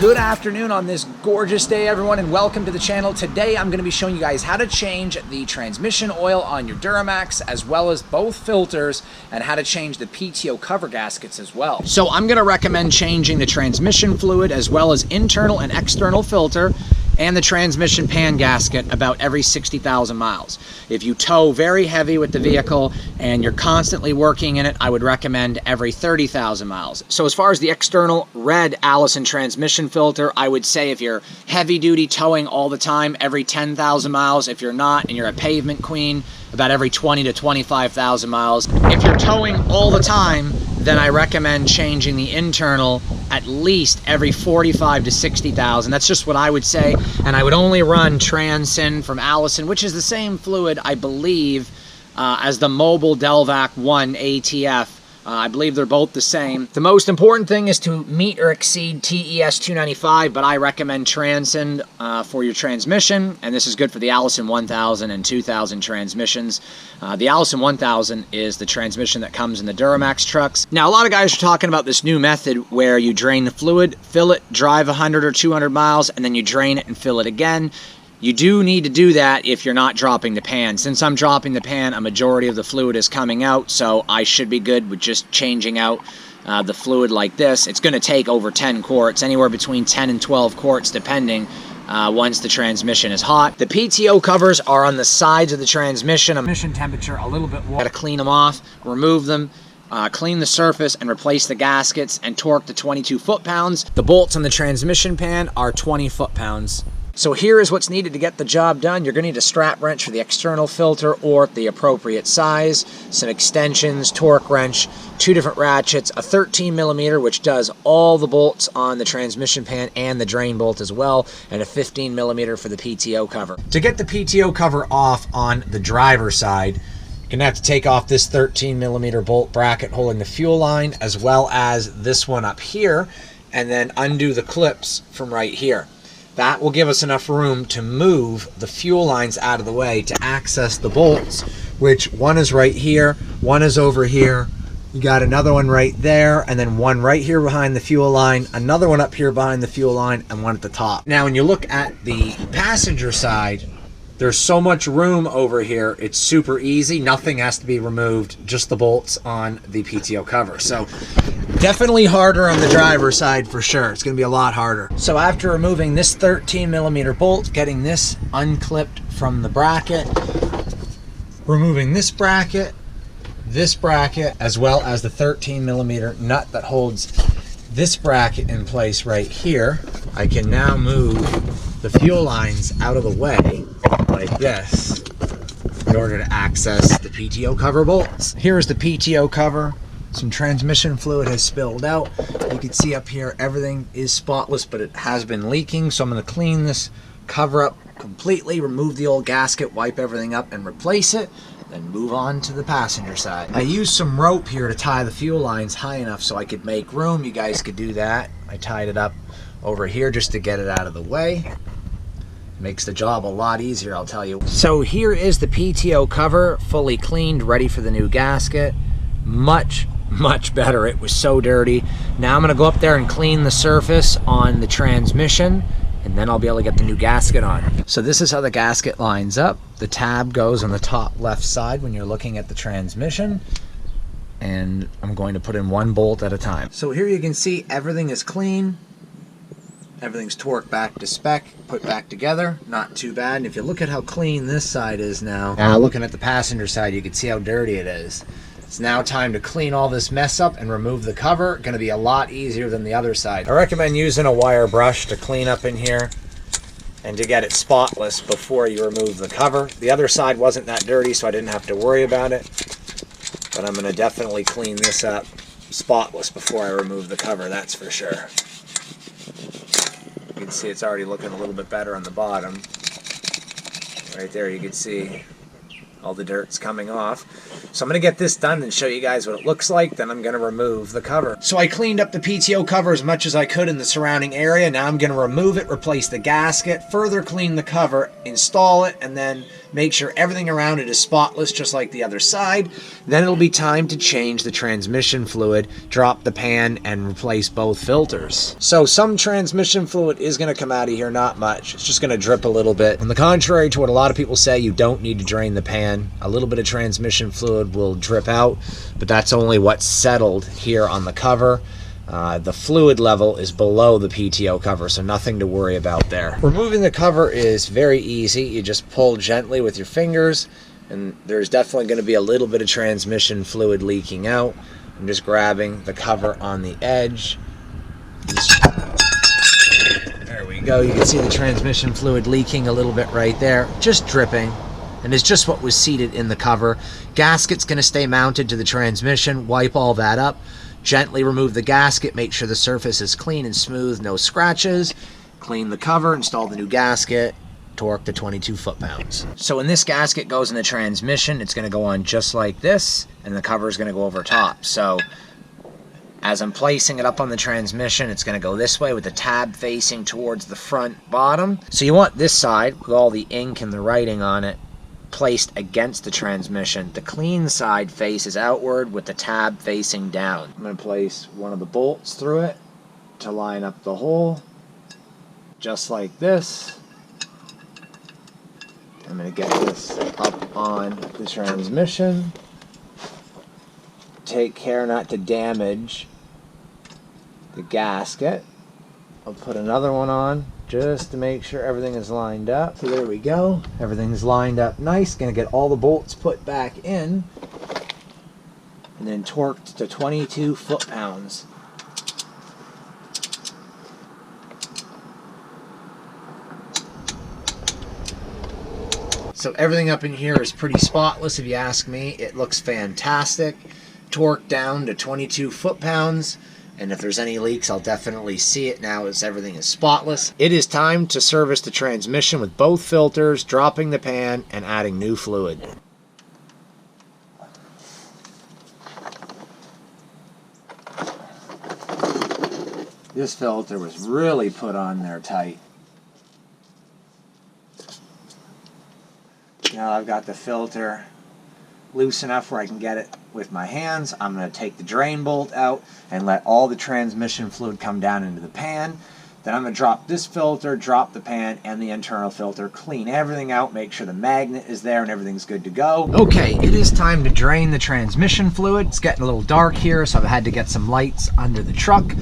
Good afternoon on this gorgeous day, everyone, and welcome to the channel. Today I'm going to be showing you guys how to change the transmission oil on your Duramax, as well as both filters, and how to change the PTO cover gaskets as well. So I'm going to recommend changing the transmission fluid as well as internal and external filter and the transmission pan gasket about every 60,000 miles. If you tow very heavy with the vehicle and you're constantly working in it, I would recommend every 30,000 miles. So as far as the external red Allison transmission filter, I would say if you're heavy duty towing all the time, every 10,000 miles. If you're not and you're a pavement queen, about every 20 to 25,000 miles. If you're towing all the time, then I recommend changing the internal at least every 45 to 60,000. That's just what I would say. And I would only run Transyn from Allison, which is the same fluid, I believe, as the Mobile Delvac 1 ATF. I believe they're both the same. The most important thing is to meet or exceed TES 295, but I recommend Transyn for your transmission, and this is good for the Allison 1000 and 2000 transmissions. The Allison 1000 is the transmission that comes in the Duramax trucks. Now, a lot of guys are talking about this new method where you drain the fluid, fill it, drive 100 or 200 miles, and then you drain it and fill it again. You do need to do that if you're not dropping the pan. Since I'm dropping the pan, a majority of the fluid is coming out, so I should be good with just changing out the fluid like this. It's going to take over 10 quarts, anywhere between 10 and 12 quarts, depending once the transmission is hot. The PTO covers are on the sides of the transmission. Transmission temperature a little bit warm. Got to clean them off, remove them, clean the surface, and replace the gaskets and torque to 22 foot-pounds. The bolts on the transmission pan are 20 foot-pounds. So here is what's needed to get the job done. You're going to need a strap wrench for the external filter or the appropriate size, some extensions, torque wrench, 2 different ratchets, a 13 millimeter, which does all the bolts on the transmission pan and the drain bolt as well, and a 15 millimeter for the PTO cover. To get the PTO cover off on the driver's side, you're going to have to take off this 13 millimeter bolt bracket holding the fuel line, as well as this one up here, and then undo the clips from right here. That will give us enough room to move the fuel lines out of the way to access the bolts, which one is right here, one is over here, you got another one right there, and then one right here behind the fuel line, another one up here behind the fuel line, and one at the top. Now when you look at the passenger side, there's so much room over here, it's super easy. Nothing has to be removed, just the bolts on the PTO cover. So definitely harder on the driver's side for sure. It's going to be a lot harder. So after removing this 13 millimeter bolt, getting this unclipped from the bracket, removing this bracket, as well as the 13 millimeter nut that holds this bracket in place right here, I can now move the fuel lines out of the way like this in order to access the PTO cover bolts. Here's the PTO cover. Some transmission fluid has spilled out. You can see up here everything is spotless, but it has been leaking, so I'm going to clean this cover up completely, remove the old gasket, wipe everything up and replace it, then move on to the passenger side. I used some rope here to tie the fuel lines high enough so I could make room. You guys could do that. I tied it up over here just to get it out of the way. Makes the job a lot easier, I'll tell you. So here is the PTO cover, fully cleaned, ready for the new gasket. Much better. It was so dirty. Now I'm going to go up there and clean the surface on the transmission, and then I'll be able to get the new gasket on. So this is how the gasket lines up. The tab goes on the top left side when you're looking at the transmission, and I'm going to put in one bolt at a time. So here you can see everything is clean. Everything's torqued back to spec, put back together, not too bad. And if you look at how clean this side is now, looking at the passenger side, you can see how dirty it is. It's now time to clean all this mess up and remove the cover. Going to be a lot easier than the other side. I recommend using a wire brush to clean up in here and to get it spotless before you remove the cover. The other side wasn't that dirty, so I didn't have to worry about it. But I'm going to definitely clean this up spotless before I remove the cover, that's for sure. You can see it's already looking a little bit better on the bottom. Right there you can see all the dirt's coming off. So I'm going to get this done and show you guys what it looks like, then I'm going to remove the cover. So I cleaned up the PTO cover as much as I could in the surrounding area. Now I'm going to remove it, replace the gasket, further clean the cover, install it, and then Make sure everything around it is spotless, just like the other side. Then it'll be time to change the transmission fluid, drop the pan, and replace both filters. So some transmission fluid is going to come out of here, not much. It's just going to drip a little bit. On the contrary to what a lot of people say, you don't need to drain the pan. A little bit of transmission fluid will drip out, but that's only what's settled here on the cover. The fluid level is below the PTO cover, so nothing to worry about there. Removing the cover is very easy. You just pull gently with your fingers, and there's definitely going to be a little bit of transmission fluid leaking out. I'm just grabbing the cover on the edge. There we go. You can see the transmission fluid leaking a little bit right there, just dripping. And it's just what was seated in the cover. Gasket's going to stay mounted to the transmission. Wipe all that up. Gently remove the gasket, make sure the surface is clean and smooth, no scratches. Clean the cover, install the new gasket, torque to 22 foot-pounds. So when this gasket goes in the transmission, it's going to go on just like this, and the cover is going to go over top. So as I'm placing it up on the transmission, it's going to go this way with the tab facing towards the front bottom. So you want this side with all the ink and the writing on it placed against the transmission. The clean side faces outward with the tab facing down. I'm going to place one of the bolts through it to line up the hole, just like this. I'm going to get this up on the transmission. Take care not to damage the gasket. I'll put another one on just to make sure everything is lined up. So there we go. Everything's lined up nice. Gonna get all the bolts put back in and then torqued to 22 foot-pounds. So everything up in here is pretty spotless if you ask me. It looks fantastic. Torqued down to 22 foot-pounds. And if there's any leaks, I'll definitely see it now as everything is spotless. It is time to service the transmission with both filters, dropping the pan, and adding new fluid. This filter was really put on there tight. Now I've got the filter loose enough where I can get it with my hands. I'm going to take the drain bolt out and let all the transmission fluid come down into the pan. Then I'm going to drop this filter, drop the pan and the internal filter, clean everything out, make sure the magnet is there and everything's good to go. Okay, it is time to drain the transmission fluid. It's getting a little dark here, so I've had to get some lights under the truck.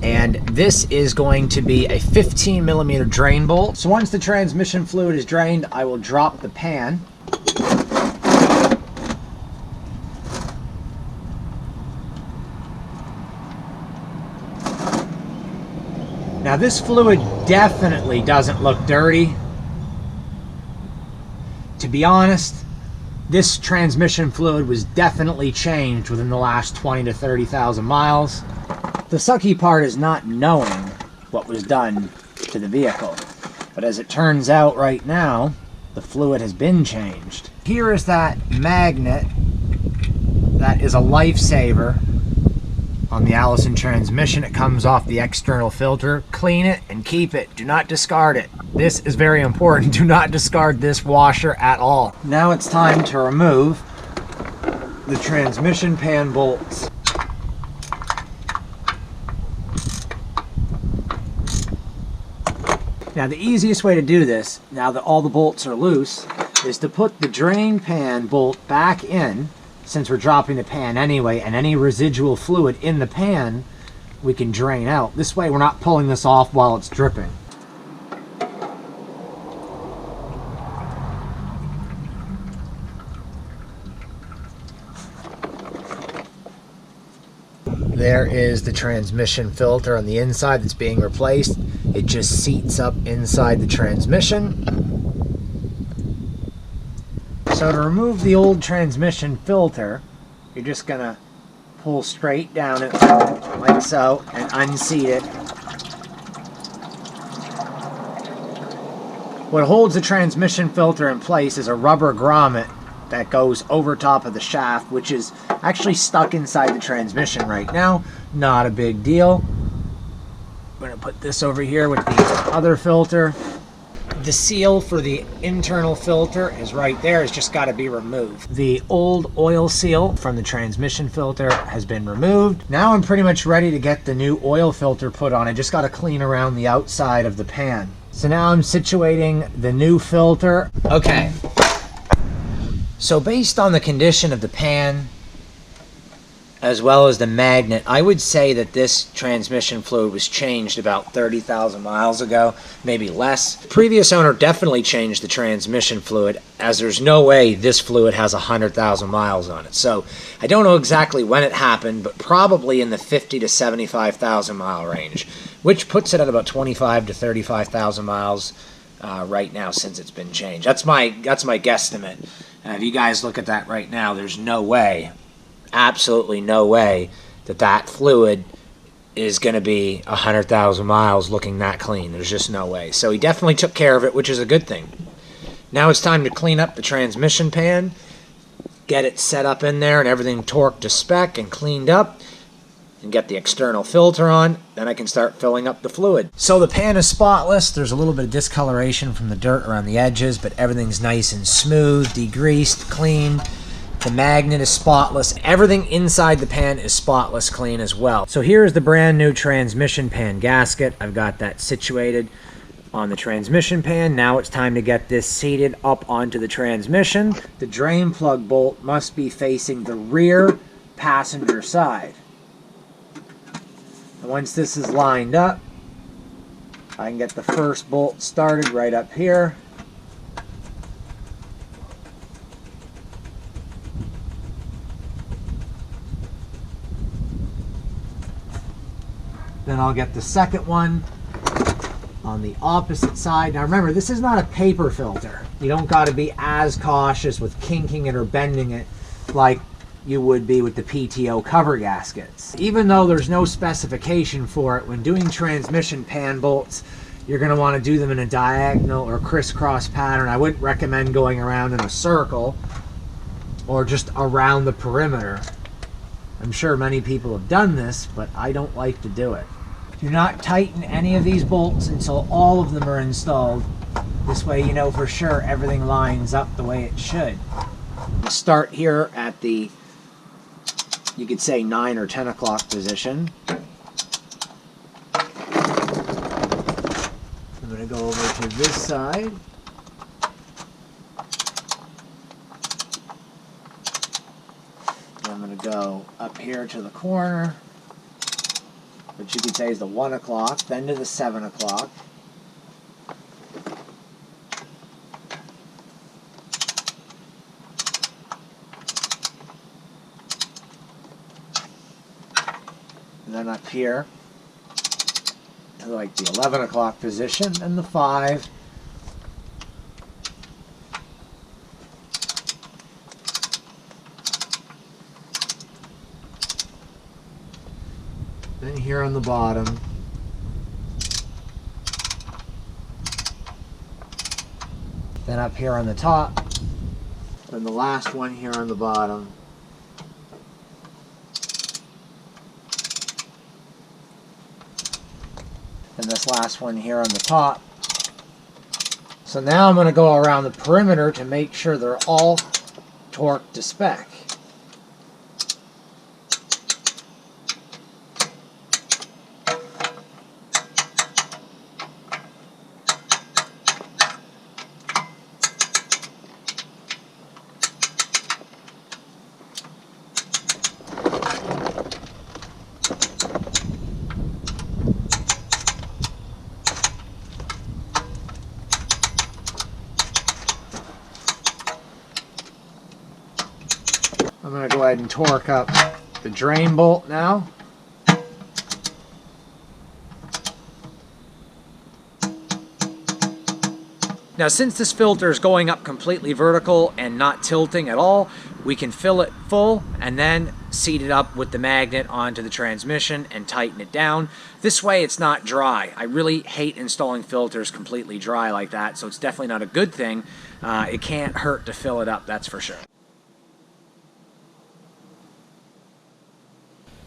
And this is going to be a 15mm drain bolt. So once the transmission fluid is drained, I will drop the pan. Now this fluid definitely doesn't look dirty. To be honest, this transmission fluid was definitely changed within the last 20 to 30,000 miles. The sucky part is not knowing what was done to the vehicle. But as it turns out right now, the fluid has been changed. Here is that magnet that is a lifesaver on the Allison transmission. It comes off the external filter. Clean it and keep it. Do not discard it. This is very important. Do not discard this washer at all. Now it's time to remove the transmission pan bolts. Now the easiest way to do this, now that all the bolts are loose, is to put the drain pan bolt back in, since we're dropping the pan anyway, and any residual fluid in the pan we can drain out. This way we're not pulling this off while it's dripping. There is the transmission filter on the inside that's being replaced. It just seats up inside the transmission. So to remove the old transmission filter, you're just gonna pull straight down it like so and unseat it. What holds the transmission filter in place is a rubber grommet that goes over top of the shaft, which is actually stuck inside the transmission right now. Not a big deal. I'm gonna put this over here with the other filter. The seal for the internal filter is right there. It's just got to be removed. The old oil seal from the transmission filter has been removed. Now I'm pretty much ready to get the new oil filter put on. I just got to clean around the outside of the pan. So now I'm situating the new filter. Okay. So based on the condition of the pan, as well as the magnet, I would say that this transmission fluid was changed about 30,000 miles ago, maybe less. The previous owner definitely changed the transmission fluid, as there's no way this fluid has 100,000 miles on it. So I don't know exactly when it happened, but probably in the 50 to 75,000 mile range, which puts it at about 25 to 35,000 miles right now since it's been changed. That's my guesstimate. If you guys look at that right now, there's no way, absolutely no way, that fluid is going to be 100,000 miles looking that clean. There's just no way. So he definitely took care of it, which is a good thing. Now it's time to clean up the transmission pan, get it set up in there and everything torqued to spec and cleaned up, and get the external filter on. Then I can start filling up the fluid. So the pan is spotless. There's a little bit of discoloration from the dirt around the edges, but everything's nice and smooth, degreased, clean. The magnet is spotless. Everything inside the pan is spotless clean as well. So here's the brand new transmission pan gasket. I've got that situated on the transmission pan. Now it's time to get this seated up onto the transmission. The drain plug bolt must be facing the rear passenger side. And once this is lined up, I can get the first bolt started right up here. Then I'll get the second one on the opposite side. Now remember, this is not a paper filter. You don't got to be as cautious with kinking it or bending it like you would be with the PTO cover gaskets. Even though there's no specification for it, when doing transmission pan bolts, you're going to want to do them in a diagonal or crisscross pattern. I wouldn't recommend going around in a circle or just around the perimeter. I'm sure many people have done this, but I don't like to do it. Do not tighten any of these bolts until all of them are installed. This way you know for sure everything lines up the way it should. We'll start here at the, you could say 9 or 10 o'clock position. I'm going to go over to this side. I'm going to go up here to the corner, which you could say is the 1 o'clock, then to the 7 o'clock. And then up here to like the 11 o'clock position and the 5. Then here on the bottom. Then up here on the top. Then the last one here on the bottom. And this last one here on the top. So now I'm going to go around the perimeter to make sure they're all torqued to spec. I'm going to go ahead and torque up the drain bolt now. Now since this filter is going up completely vertical and not tilting at all, we can fill it full and then seat it up with the magnet onto the transmission and tighten it down. This way it's not dry. I really hate installing filters completely dry like that, so it's definitely not a good thing. It can't hurt to fill it up, that's for sure.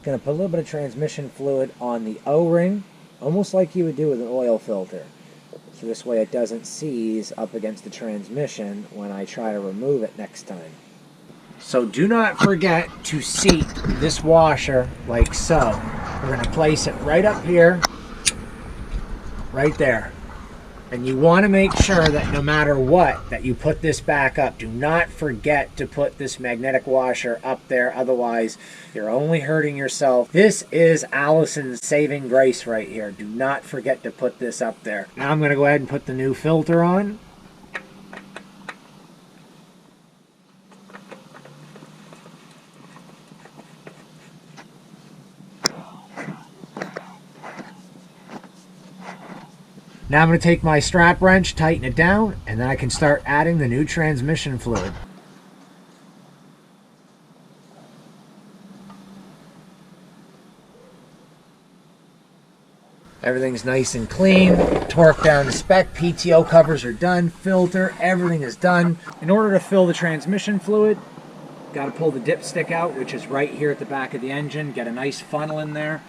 Gonna put a little bit of transmission fluid on the O-ring, almost like you would do with an oil filter. so this way it doesn't seize up against the transmission when I try to remove it next time. So do not forget to seat this washer like so. We're going to place it right up here, right there. And you want to make sure that no matter what, that you put this back up. Do not forget to put this magnetic washer up there, otherwise you're only hurting yourself. This is Allison's saving grace right here. Do not forget to put this up there. Now I'm going to go ahead and put the new filter on. Now I'm going to take my strap wrench, tighten it down, and then I can start adding the new transmission fluid. Everything's nice and clean, torque down to spec, PTO covers are done, filter, everything is done. In order to fill the transmission fluid, got to pull the dipstick out, which is right here at the back of the engine, get a nice funnel in there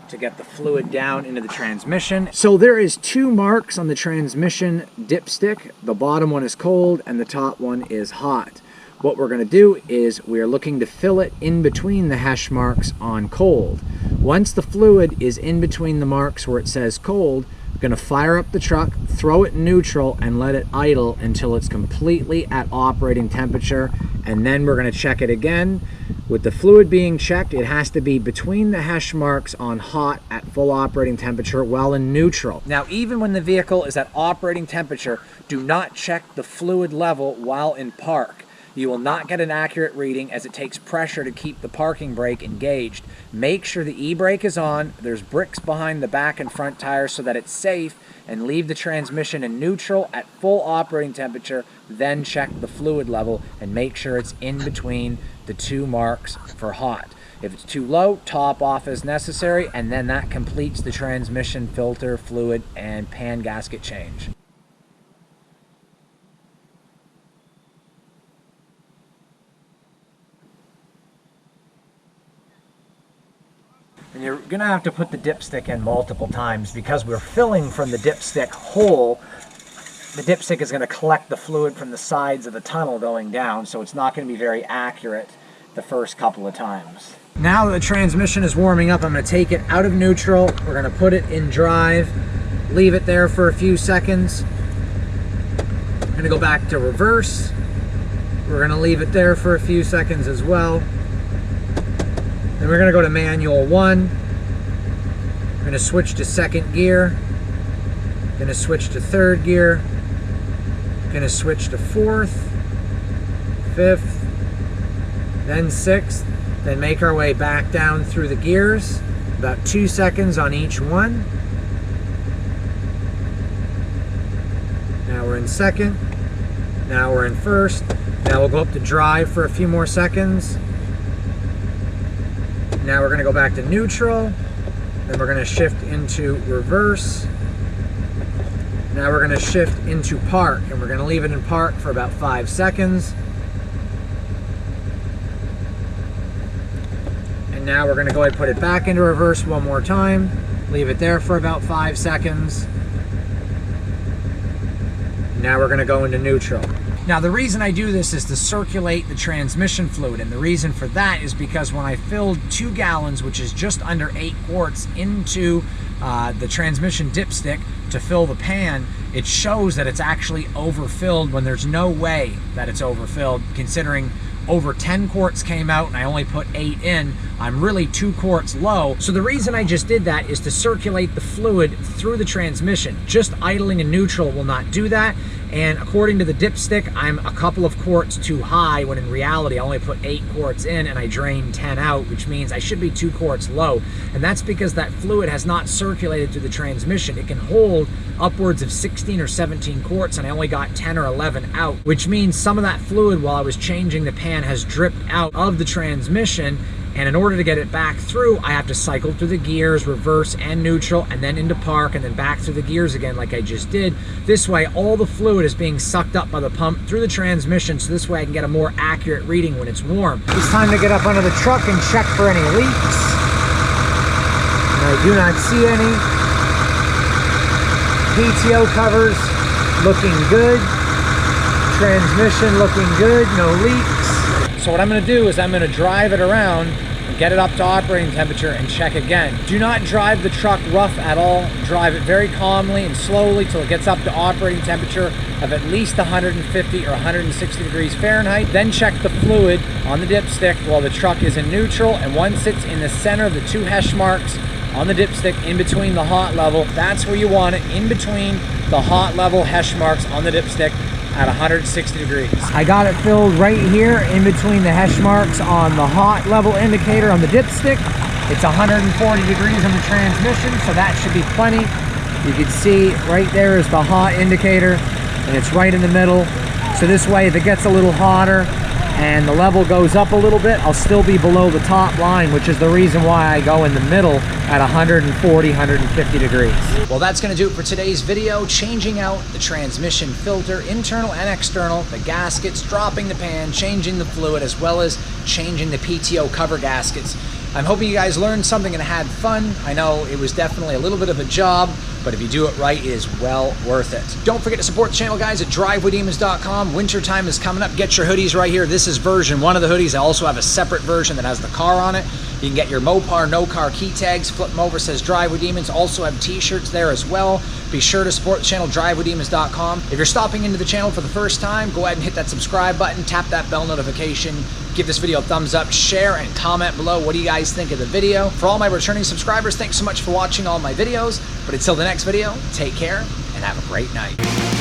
to get the fluid down into the transmission. So there is 2 marks on the transmission dipstick. The bottom one is cold and the top one is hot. What we're going to do is we are looking to fill it in between the hash marks on cold. Once the fluid is in between the marks where it says cold, we're going to fire up the truck, throw it in neutral, and let it idle until it's completely at operating temperature, and then we're going to check it again. With the fluid being checked, it has to be between the hash marks on hot at full operating temperature while in neutral. Now, even when the vehicle is at operating temperature, do not check the fluid level while in park. You will not get an accurate reading as it takes pressure to keep the parking brake engaged. Make sure the e-brake is on, there's bricks behind the back and front tires so that it's safe, and leave the transmission in neutral at full operating temperature, then check the fluid level and make sure it's in between the 2 marks for hot. If it's too low, top off as necessary, and then that completes the transmission filter, fluid, and pan gasket change. And you're going to have to put the dipstick in multiple times because we're filling from the dipstick hole. The dipstick is going to collect the fluid from the sides of the tunnel going down, so it's not going to be very accurate the first couple of times. Now that the transmission is warming up, I'm going to take it out of neutral. We're going to put it in drive, leave it there for a few seconds. I'm going to go back to reverse. We're going to leave it there for a few seconds as well. Then we're going to go to manual 1. We're going to switch to 2nd gear. Going to switch to 3rd gear. Going to switch to 4th, 5th, then 6th. Then make our way back down through the gears. About 2 seconds on each one. Now we're in 2nd. Now we're in 1st. Now we'll go up to drive for a few more seconds. Now we're going to go back to neutral, then we're going to shift into reverse. Now we're going to shift into park, and we're going to leave it in park for about 5 seconds. And now we're going to go ahead and put it back into reverse one more time, leave it there for about 5 seconds. Now we're going to go into neutral. Now the reason I do this is to circulate the transmission fluid, and the reason for that is because when I filled 2 gallons, which is just under 8 quarts, into the transmission dipstick to fill the pan, it shows that it's actually overfilled when there's no way that it's overfilled, considering over 10 quarts came out and I only put 8 in. I'm really 2 quarts low. So the reason I just did that is to circulate the fluid through the transmission. Just idling in neutral will not do that. And according to the dipstick, I'm a couple of quarts too high, when in reality I only put 8 quarts in and I drained 10 out, which means I should be 2 quarts low. And that's because that fluid has not circulated through the transmission. It can hold upwards of 16 or 17 quarts and I only got 10 or 11 out, which means some of that fluid while I was changing the pan has dripped out of the transmission. And in order to get it back through, I have to cycle through the gears, reverse and neutral, and then into park, and then back through the gears again like I just did. This way, all the fluid is being sucked up by the pump through the transmission, so this way I can get a more accurate reading when it's warm. It's time to get up under the truck and check for any leaks. And I do not see any. PTO covers looking good. Transmission looking good, no leaks. So what I'm going to do is I'm going to drive it around and get it up to operating temperature and check again. Do not drive the truck rough at all. Drive it very calmly and slowly till it gets up to operating temperature of at least 150 or 160 degrees Fahrenheit. Then check the fluid on the dipstick while the truck is in neutral, and once it's in the center of the two hash marks on the dipstick in between the hot level, that's where you want it, in between the hot level hash marks on the dipstick at 160 degrees. I got it filled right here in between the hash marks on the hot level indicator on the dipstick. It's 140 degrees on the transmission, so that should be plenty. You can see right there is the hot indicator, and it's right in the middle. So this way, if it gets a little hotter and the level goes up a little bit, I'll still be below the top line, which is the reason why I go in the middle at 140, 150 degrees. Well, that's going to do it for today's video, changing out the transmission filter, internal and external, the gaskets, dropping the pan, changing the fluid, as well as changing the PTO cover gaskets. I'm hoping you guys learned something and had fun. I know it was definitely a little bit of a job, but if you do it right, it is well worth it. Don't forget to support the channel, guys, at drivewaydemons.com. Winter time is coming up. Get your hoodies right here. This is version 1 of the hoodies. I also have a separate version that has the car on it. You can get your Mopar No Car key tags, flip them over, says Drive with Demons. Also have t-shirts there as well. Be sure to support the channel, drivewaydemons.com. If you're stopping into the channel for the first time, go ahead and hit that subscribe button, tap that bell notification, give this video a thumbs up, share, and comment below what do you guys think of the video. For all my returning subscribers, thanks so much for watching all my videos. But until the next video, take care and have a great night.